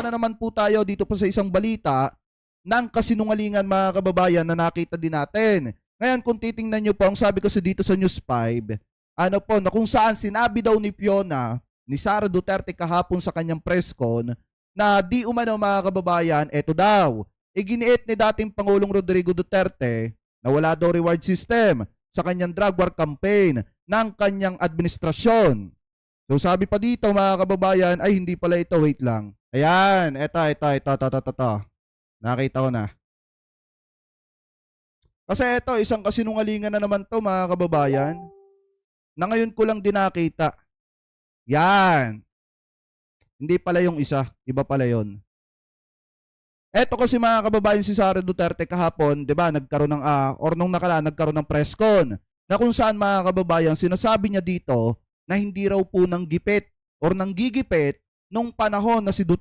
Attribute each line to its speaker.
Speaker 1: na naman po tayo dito po sa isang balita ng kasinungalingan mga kababayan na nakita din natin. Ngayon kung titingnan nyo po, ang sabi kasi dito sa News 5, ano po, na kung saan sinabi daw ni Fiona, ni Sara Duterte kahapon sa kanyang press con, na di umano mga kababayan, eto daw, iginiit ni dating Pangulong Rodrigo Duterte na wala daw reward system sa kanyang drug war campaign ng kanyang administrasyon. So sabi pa dito mga kababayan, ay hindi pala ito, wait lang. Ayan, ito. Nakita ko na. Kasi ito, isang kasinungalingan na naman to mga kababayan, na ngayon ko lang din nakita. Yan. Hindi pala yung isa, iba pala yon. Eto kasi mga kababayan, si Sara Duterte kahapon, 'di ba, nagkaroon ng or nung nakaraan nagkaroon ng press con na kung saan mga kababayan sinasabi niya dito na hindi raw po nang gipit or nang gigipit nung panahon na si Duterte